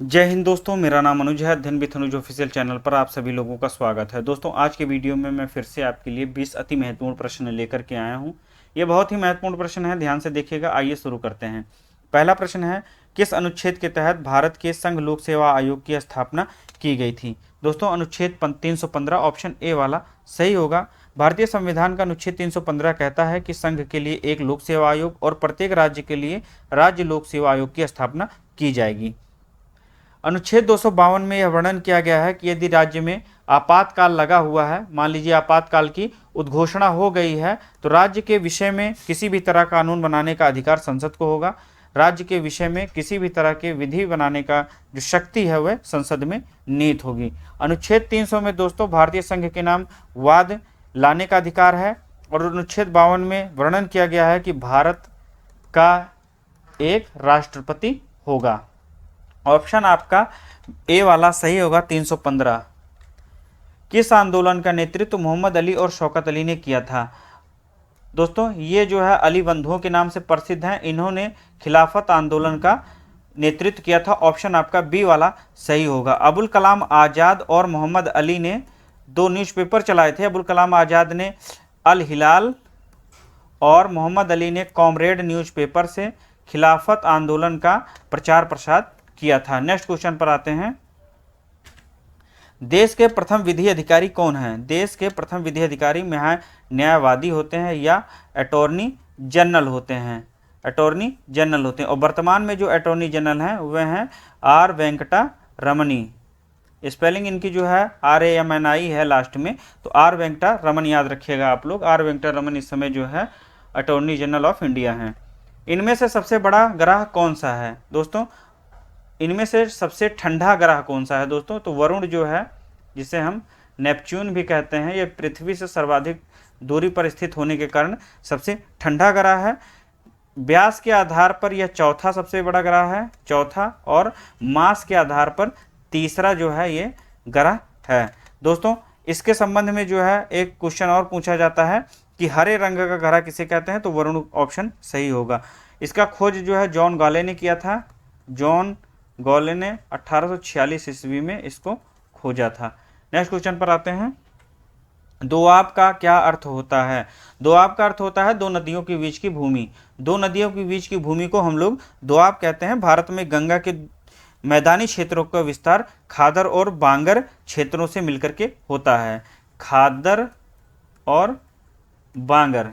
जय हिंद दोस्तों, मेरा नाम अनुज है। अध्ययन विथ अनुज ऑफिशियल चैनल पर आप सभी लोगों का स्वागत है। दोस्तों, आज के वीडियो में मैं फिर से आपके लिए 20 अति महत्वपूर्ण प्रश्न लेकर के आया हूं। ये बहुत ही महत्वपूर्ण प्रश्न है, ध्यान से देखिएगा। आइए शुरू करते हैं। पहला प्रश्न है, किस अनुच्छेद के तहत भारत के संघ लोक सेवा आयोग की स्थापना की गई थी? दोस्तों, अनुच्छेद 315 ऑप्शन ए वाला सही होगा। भारतीय संविधान का अनुच्छेद 315 कहता है कि संघ के लिए एक लोक सेवा आयोग और प्रत्येक राज्य के लिए राज्य लोक सेवा आयोग की स्थापना की जाएगी। अनुच्छेद 252 में यह वर्णन किया गया है कि यदि राज्य में आपातकाल लगा हुआ है, मान लीजिए आपातकाल की उद्घोषणा हो गई है, तो राज्य के विषय में किसी भी तरह का कानून बनाने का अधिकार संसद को होगा। राज्य के विषय में किसी भी तरह के विधि बनाने का जो शक्ति है वह संसद में निहित होगी। अनुच्छेद 300 में दोस्तों भारतीय संघ के नाम वाद लाने का अधिकार है, और अनुच्छेद 52 में वर्णन किया गया है कि भारत का एक राष्ट्रपति होगा। ऑप्शन आपका ए वाला सही होगा, 315। किस आंदोलन का नेतृत्व मोहम्मद अली और शौकत अली ने किया था? दोस्तों, ये जो है अली बंधुओं के नाम से प्रसिद्ध हैं। इन्होंने खिलाफत आंदोलन का नेतृत्व किया था। ऑप्शन आपका बी वाला सही होगा। अबुल कलाम आज़ाद और मोहम्मद अली ने दो न्यूज़पेपर चलाए थे। अबुल कलाम आज़ाद ने अल हिलाल और मोहम्मद अली ने कॉमरेड न्यूज़पेपर से खिलाफत आंदोलन का प्रचार प्रसार किया था। नेक्स्ट क्वेश्चन पर आते हैं। देश के प्रथम विधि अधिकारी कौन हैं? देश के प्रथम विधि अधिकारी न्यायवादी होते हैं या अटॉर्नी जनरल होते हैं? अटॉर्नी जनरल होते हैं। और वर्तमान में जो अटॉर्नी जनरल हैं वह हैं आर वेंकटा रमनी। स्पेलिंग इनकी जो है RAMNI है लास्ट में, तो आर वेंकटा रमन याद रखिएगा आप लोग। आर वेंकटा रमन इस समय जो है अटॉर्नी जनरल ऑफ इंडिया हैं। इनमें से सबसे बड़ा ग्रह कौन सा है? दोस्तों, इनमें से सबसे ठंडा ग्रह कौन सा है? दोस्तों, तो वरुण जो है, जिसे हम नेपच्यून भी कहते हैं, ये पृथ्वी से सर्वाधिक दूरी पर स्थित होने के कारण सबसे ठंडा ग्रह है। व्यास के आधार पर यह चौथा सबसे बड़ा ग्रह है, चौथा, और मास के आधार पर तीसरा जो है ये ग्रह है। दोस्तों, इसके संबंध में जो है एक क्वेश्चन और पूछा जाता है कि हरे रंग का ग्रह किसे कहते हैं? तो वरुण ऑप्शन सही होगा। इसका खोज जो है जॉन गॉले ने किया था। जॉन गॉले ने 1846 ईस्वी में इसको खोजा था। नेक्स्ट क्वेश्चन पर आते हैं। दोआब का क्या अर्थ होता है? दोआब का अर्थ होता है दो नदियों के बीच की भूमि। दो नदियों के बीच की भूमि को हम लोग दोआब कहते हैं। भारत में गंगा के मैदानी क्षेत्रों का विस्तार खादर और बांगर क्षेत्रों से मिलकर के होता है। खादर और बांगर।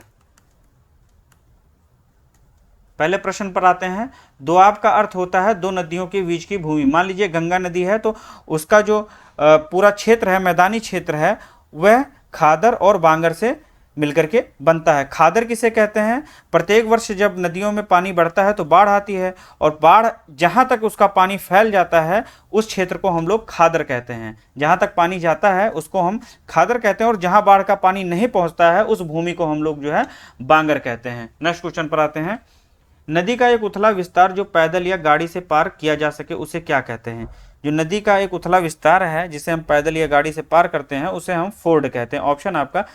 पहले प्रश्न पर आते हैं। दोआब का अर्थ होता है दो नदियों के बीच की भूमि। मान लीजिए गंगा नदी है, तो उसका जो पूरा क्षेत्र है, मैदानी क्षेत्र है, वह खादर और बांगर से मिलकर के बनता है। खादर किसे कहते हैं? प्रत्येक वर्ष जब नदियों में पानी बढ़ता है तो बाढ़ आती है, और बाढ़ जहां तक उसका पानी फैल जाता है उस क्षेत्र को हम लोग खादर कहते हैं। जहां तक पानी जाता है उसको हम खादर कहते हैं, और जहां बाढ़ का पानी नहीं पहुंचता है उस भूमि को हम लोग जो है बांगर कहते हैं। नेक्स्ट क्वेश्चन पर आते हैं। नदी का एक उथला विस्तार जो पैदल या गाड़ी से पार किया जा सके उसे क्या कहते हैं? जो नदी का एक उथला विस्तार है जिसे हम पैदल या गाड़ी से पार करते हैं उसे हम फोर्ड कहते हैं। ऑप्शन आपका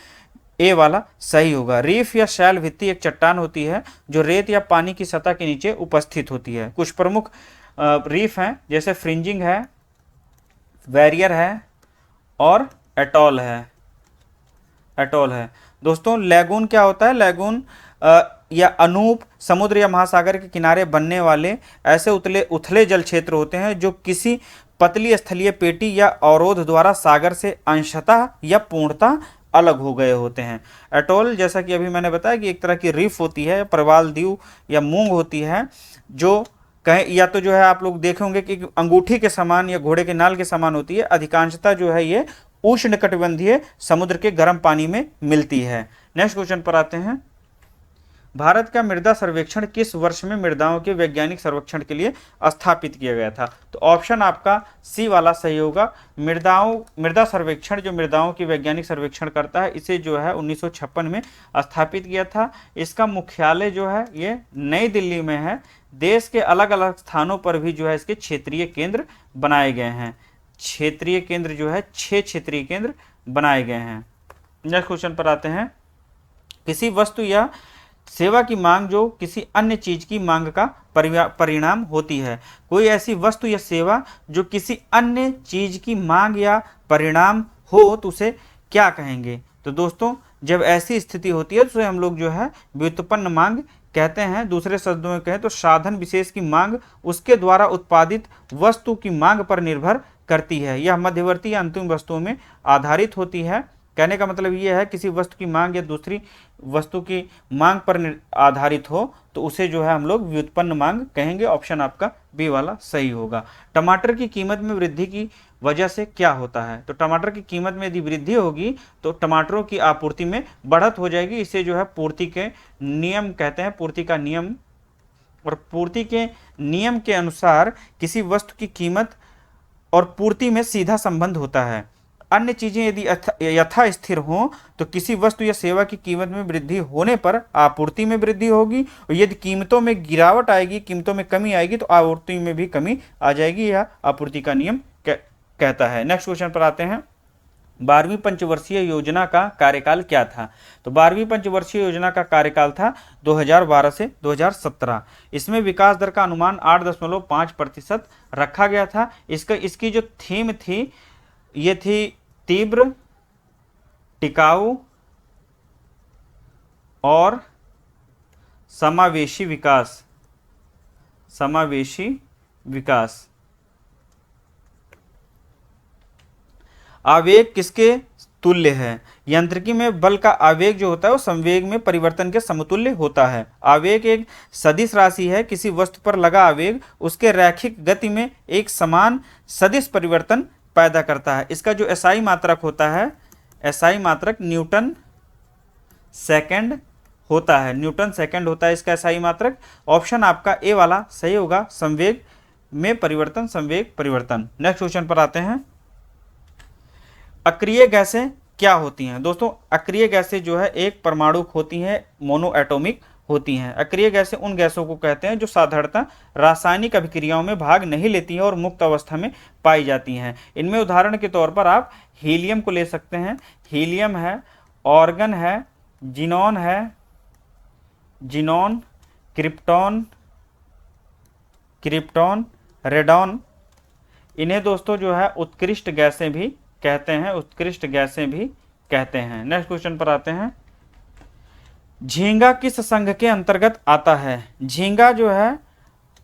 ए वाला सही होगा। रीफ या शैल भित्ति एक चट्टान होती है जो रेत या पानी की सतह के नीचे उपस्थित होती है। कुछ प्रमुख रीफ हैं, जैसे फ्रिंजिंग है, बैरियर है और एटॉल है। एटॉल है। दोस्तों, लैगून क्या होता है? लैगून या अनूप समुद्र या महासागर के किनारे बनने वाले ऐसे उथले जल क्षेत्र होते हैं जो किसी पतली स्थलीय पेटी या अवरोध द्वारा सागर से अंशतः या पूर्णतः अलग हो गए होते हैं। एटॉल, जैसा कि अभी मैंने बताया, कि एक तरह की रीफ होती है, प्रवाल द्वीप या मूंग होती है, जो कहें या तो जो है आप लोग देखे होंगे कि अंगूठी के समान या घोड़े के नाल के समान होती है। अधिकांशतः जो है ये उष्णकटिबंधीय समुद्र के गर्म पानी में मिलती है। नेक्स्ट क्वेश्चन पर आते हैं। भारत का मृदा सर्वेक्षण किस वर्ष में मृदाओं के वैज्ञानिक सर्वेक्षण के लिए स्थापित किया गया था? तो ऑप्शन आपका सी वाला सही होगा। मृदा सर्वेक्षण जो मृदाओं की वैज्ञानिक सर्वेक्षण करता है, इसे जो है 1956 में स्थापित किया था। इसका मुख्यालय जो है ये नई दिल्ली में है। देश के अलग अलग स्थानों पर भी जो है इसके क्षेत्रीय केंद्र बनाए गए हैं। क्षेत्रीय केंद्र जो है 6 क्षेत्रीय केंद्र बनाए गए हैं। नेक्स्ट क्वेश्चन पर आते हैं। किसी वस्तु या सेवा की मांग जो किसी अन्य चीज की मांग का परिणाम होती है। कोई ऐसी वस्तु या सेवा जो किसी अन्य चीज की मांग या परिणाम हो तो उसे क्या कहेंगे? तो दोस्तों जब ऐसी स्थिति होती है तो उसे हम लोग जो है व्युत्पन्न मांग कहते हैं। दूसरे शब्दों में कहें तो साधन विशेष की मांग उसके द्वारा उत्पादित वस्तु की मांग पर निर्भर करती है। यह मध्यवर्ती या अंतिम वस्तुओं में आधारित होती है। कहने का मतलब यह है किसी वस्तु की मांग या दूसरी वस्तु की मांग पर आधारित हो तो उसे जो है हम लोग व्युत्पन्न मांग कहेंगे। ऑप्शन आपका बी वाला सही होगा। टमाटर की कीमत में वृद्धि की वजह से क्या होता है? तो टमाटर की कीमत में यदि वृद्धि होगी तो टमाटरों की आपूर्ति में बढ़त हो जाएगी। इसे जो है पूर्ति के नियम कहते हैं, पूर्ति का नियम। और पूर्ति के नियम के अनुसार किसी वस्तु की कीमत और पूर्ति में सीधा संबंध होता है। अन्य चीजें यदि यथा स्थिर हों तो किसी वस्तु या सेवा की कीमत में वृद्धि होने पर आपूर्ति में वृद्धि होगी, और यदि कीमतों में गिरावट आएगी, कीमतों में कमी आएगी तो आपूर्ति में भी कमी आ जाएगी। यह आपूर्ति का नियम कहता है। नेक्स्ट क्वेश्चन पर आते हैं। 12वीं पंचवर्षीय योजना का कार्यकाल क्या था? तो 12वीं पंचवर्षीय योजना का कार्यकाल था 2012 से 2017। इसमें विकास दर का अनुमान 8.5% रखा गया था। इसकी जो थीम थी ये थी तीव्र, टिकाऊ और समावेशी विकास। समावेशी विकास। आवेग किसके तुल्य है? यांत्रिकी में बल का आवेग जो होता है वो संवेग में परिवर्तन के समतुल्य होता है। आवेग एक सदिश राशि है। किसी वस्तु पर लगा आवेग उसके रैखिक गति में एक समान सदिश परिवर्तन पैदा करता है। इसका जो एसआई मात्रक होता है, एसआई मात्रक न्यूटन सेकंड होता है। न्यूटन सेकंड होता है इसका एसआई मात्रक। ऑप्शन आपका ए वाला सही होगा, संवेग में परिवर्तन, संवेग परिवर्तन। नेक्स्ट क्वेश्चन पर आते हैं। अक्रिय गैसें क्या होती हैं? दोस्तों अक्रिय गैसें जो है एक परमाणुक होती हैं, मोनो एटॉमिक होती हैं। अक्रिय गैसें उन गैसों को कहते हैं जो साधारणतः रासायनिक अभिक्रियाओं में भाग नहीं लेती हैं और मुक्त अवस्था में पाई जाती हैं। इनमें उदाहरण के तौर पर आप हीलियम को ले सकते हैं। हीलियम है, ऑर्गन है, जिनॉन है, जिनॉन, क्रिप्टॉन, क्रिप्टॉन, रेडॉन। इन्हें दोस्तों जो है उत्कृष्ट गैसें भी कहते हैं, उत्कृष्ट गैसें भी कहते हैं। नेक्स्ट क्वेश्चन पर आते हैं। झींगा किस संघ के अंतर्गत आता है? झींगा जो है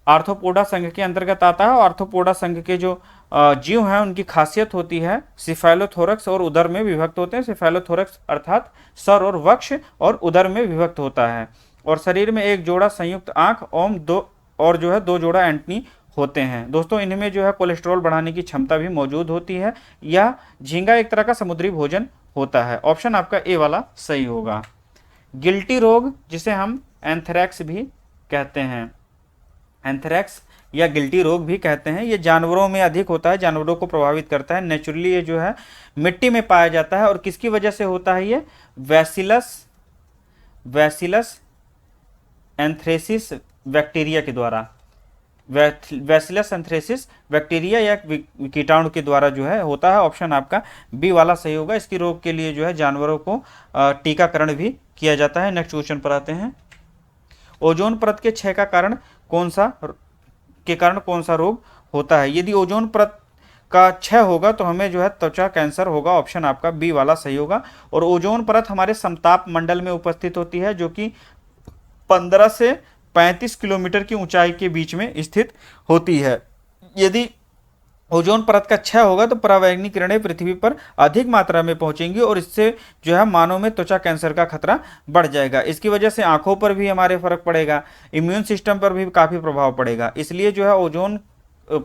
आर्थ्रोपोडा संघ के अंतर्गत आता है। और आर्थ्रोपोडा संघ के जो जीव हैं उनकी खासियत होती है सिफेलोथोरक्स और उदर में विभक्त होते हैं। सिफेलोथोरक्स अर्थात सर और वक्ष और उदर में विभक्त होता है। और शरीर में एक जोड़ा संयुक्त आंख ओम दो और जो है 2 जोड़ा एंटनी होते हैं। दोस्तों इनमें जो है कोलेस्ट्रॉल बढ़ाने की क्षमता भी मौजूद होती है। यह झींगा एक तरह का समुद्री भोजन होता है। ऑप्शन आपका ए वाला सही होगा। गिल्टी रोग जिसे हम एंथ्रेक्स भी कहते हैं, एंथ्रेक्स या गिल्टी रोग भी कहते हैं, ये जानवरों में अधिक होता है, जानवरों को प्रभावित करता है। नेचुरली ये जो है मिट्टी में पाया जाता है। और किसकी वजह से होता है ये? बैसिलस एंथ्रेसिस बैक्टीरिया के द्वारा। बैसिलस एंथ्रेसिस बैक्टीरिया या कीटाणु के द्वारा जो है होता है। ऑप्शन आपका बी वाला सही होगा। इसकी रोग के लिए जो है जानवरों को टीकाकरण भी किया जाता है। नेक्स्ट क्वेश्चन पर आते हैं। ओजोन परत के क्षय का कारण कौन सा रोग होता है? यदि ओजोन परत का क्षय होगा तो हमें जो है त्वचा कैंसर होगा। ऑप्शन आपका बी वाला सही होगा। और ओजोन परत हमारे समताप मंडल में उपस्थित होती है जो कि 15 से 35 किलोमीटर की ऊंचाई के बीच में स्थित होती है। यदि ओजोन परत का क्षय होगा तो परावैंगनी किरणें पृथ्वी पर अधिक मात्रा में पहुंचेंगी और इससे जो है मानव में त्वचा कैंसर का खतरा बढ़ जाएगा। इसकी वजह से आंखों पर भी हमारे फर्क पड़ेगा, इम्यून सिस्टम पर भी काफ़ी प्रभाव पड़ेगा। इसलिए जो है ओजोन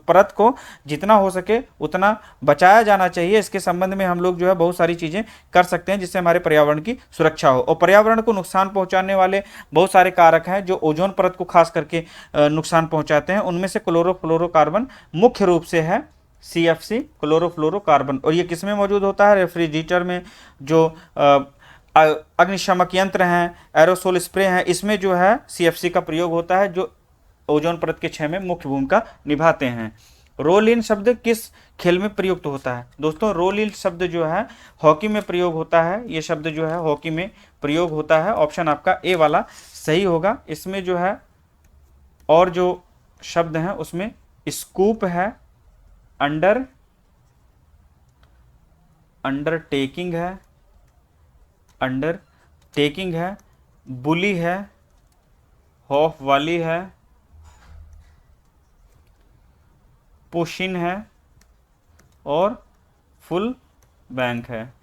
परत को जितना हो सके उतना बचाया जाना चाहिए। इसके संबंध में हम लोग जो है बहुत सारी चीज़ें कर सकते हैं जिससे हमारे पर्यावरण की सुरक्षा हो। और पर्यावरण को नुकसान पहुंचाने वाले बहुत सारे कारक हैं जो ओजोन परत को खास करके नुकसान पहुंचाते हैं। उनमें से क्लोरोफ्लोरोकार्बन मुख्य रूप से है, CFC क्लोरोफ्लोरोकार्बन। और ये किस में मौजूद होता है? रेफ्रिजरेटर में जो अग्निशामक यंत्र हैं, एरोसोल स्प्रे हैं, इसमें जो है CFC का प्रयोग होता है जो ओजोन परत के क्षय में मुख्य भूमिका निभाते हैं। रोल इन शब्द किस खेल में प्रयुक्त होता है? दोस्तों रोल इन शब्द जो है हॉकी में प्रयोग होता है। ये शब्द जो है हॉकी में प्रयोग होता है। ऑप्शन आपका ए वाला सही होगा। इसमें जो है और जो शब्द हैं उसमें स्कूप है, अंडरटेकिंग है, बुली है, हॉफ वाली है, पुशिन है और फुल बैंक है।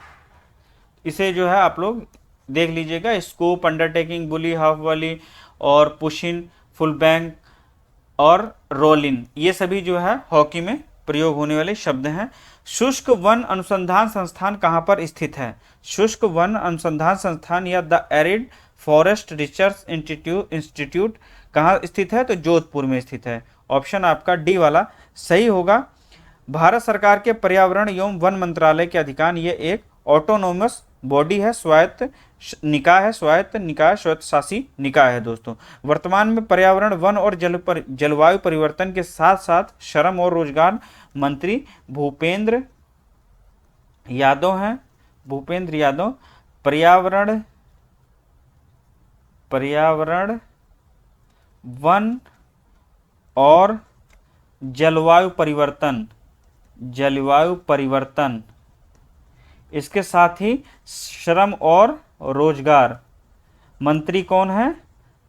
इसे जो है आप लोग देख लीजिएगा, स्कूप, अंडरटेकिंग, बुली, हाफ वाली और पुशिन, फुल बैंक और रोलिन, ये सभी जो है हॉकी में प्रयोग होने वाले शब्द हैं। शुष्क वन अनुसंधान संस्थान कहाँ पर स्थित है? शुष्क वन अनुसंधान संस्थान या the arid forest research institute कहाँ स्थित है? तो जोधपुर में स्थित है। ऑप्शन आपका डी वाला सही होगा। भारत सरकार के पर्यावरण एवं वन मंत्रालय के अधिकार ये एक ऑटोनोमस बॉडी है, स्वायत्त निकाय, स्वायत्त शासी निकाय है। दोस्तों वर्तमान में पर्यावरण, वन और जलवायु परिवर्तन के साथ साथ श्रम और रोजगार मंत्री भूपेंद्र यादव हैं। भूपेंद्र यादव पर्यावरण, वन और जलवायु परिवर्तन, इसके साथ ही श्रम और रोजगार मंत्री कौन है?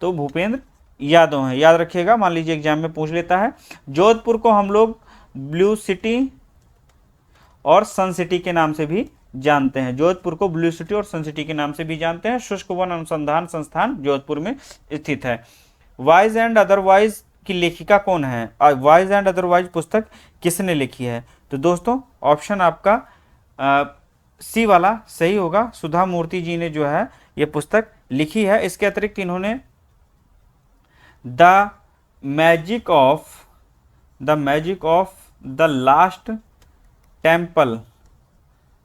तो भूपेंद्र यादव हैं। याद रखिएगा, मान लीजिए एग्जाम में पूछ लेता है। जोधपुर को हम लोग ब्लू सिटी और सन सिटी के नाम से भी जानते हैं। जोधपुर को ब्लू सिटी और सन सिटी के नाम से भी जानते हैं। शुष्क वन अनुसंधान संस्थान जोधपुर में स्थित है। वाइज एंड अदरवाइज की लेखिका कौन है? वाइज एंड अदरवाइज पुस्तक किसने लिखी है? तो दोस्तों ऑप्शन आपका सी वाला सही होगा। सुधा मूर्ति जी ने जो है ये पुस्तक लिखी है। इसके अतिरिक्त इन्होंने the magic of the last temple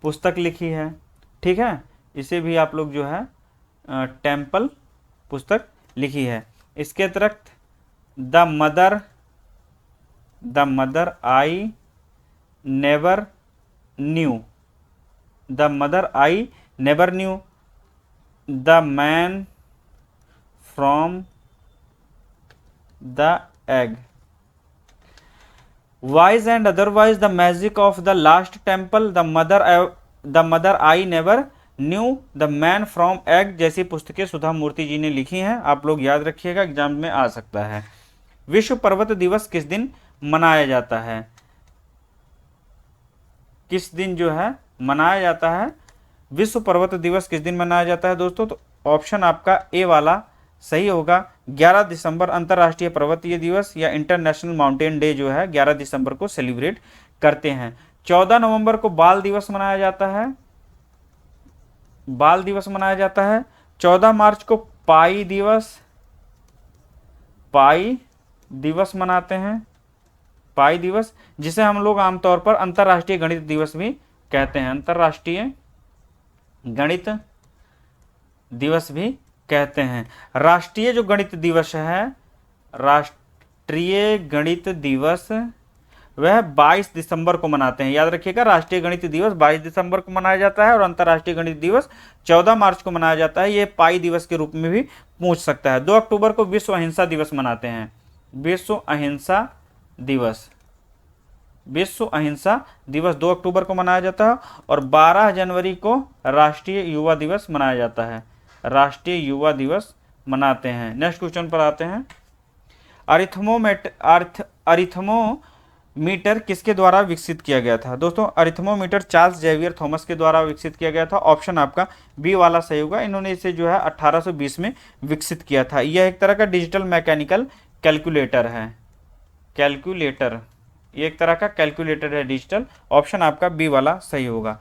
पुस्तक लिखी है। ठीक है, इसे भी आप लोग जो है टेम्पल पुस्तक लिखी है। इसके अतिरिक्त the mother I never knew, the man from the egg, wise and otherwise, the magic of the last temple, the mother I never knew, the man from egg जैसी पुस्तकें सुधा मूर्ति जी ने लिखी हैं। आप लोग याद रखिएगा, एग्जाम में आ सकता है। विश्व पर्वत दिवस किस दिन मनाया जाता है? किस दिन जो है मनाया जाता है? विश्व पर्वत दिवस किस दिन मनाया जाता है दोस्तों? तो ऑप्शन आपका ए वाला सही होगा। 11 दिसंबर अंतर्राष्ट्रीय पर्वतीय दिवस या इंटरनेशनल माउंटेन डे जो है 11 दिसंबर को सेलिब्रेट करते हैं। 14 नवंबर को बाल दिवस मनाया जाता है। 14 मार्च को पाई दिवस मनाते हैं। पाई दिवस, जिसे हम लोग आमतौर पर अंतर्राष्ट्रीय गणित दिवस भी कहते हैं। अंतर्राष्ट्रीय गणित दिवस भी कहते हैं। राष्ट्रीय जो गणित दिवस है, राष्ट्रीय गणित दिवस वह 22 दिसंबर को मनाते हैं। याद रखिएगा, राष्ट्रीय गणित दिवस 22 दिसंबर को मनाया जाता है और अंतर्राष्ट्रीय गणित दिवस 14 मार्च को मनाया जाता है। ये पाई दिवस के रूप में भी पूछ सकता है। 2 अक्टूबर को विश्व अहिंसा दिवस मनाते हैं। विश्व अहिंसा दिवस 2 अक्टूबर को मनाया जाता है और 12 जनवरी को राष्ट्रीय युवा दिवस मनाया जाता है। राष्ट्रीय युवा दिवस मनाते हैं। नेक्स्ट क्वेश्चन पर आते हैं। अरिथमोमीटर किसके द्वारा विकसित किया गया था? दोस्तों अरिथमोमीटर चार्ल्स जेवियर थॉमस के द्वारा विकसित किया गया था। ऑप्शन आपका बी वाला सही होगा। इन्होंने इसे जो है 1820 में विकसित किया था। यह एक तरह का डिजिटल मैकेनिकल कैलकुलेटर है। ये एक तरह का कैलकुलेटर है डिजिटल। ऑप्शन आपका बी वाला सही होगा।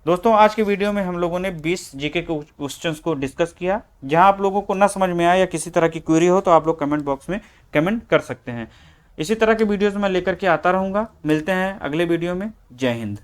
दोस्तों आज के वीडियो में हम लोगों ने 20 जीके के क्वेश्चंस को डिस्कस किया। जहां आप लोगों को ना समझ में आया या किसी तरह की क्वेरी हो तो आप लोग कमेंट बॉक्स में कमेंट कर सकते हैं। इसी तरह के वीडियोस मैं लेकर के आता रहूँगा। मिलते हैं अगले वीडियो में। जय हिंद।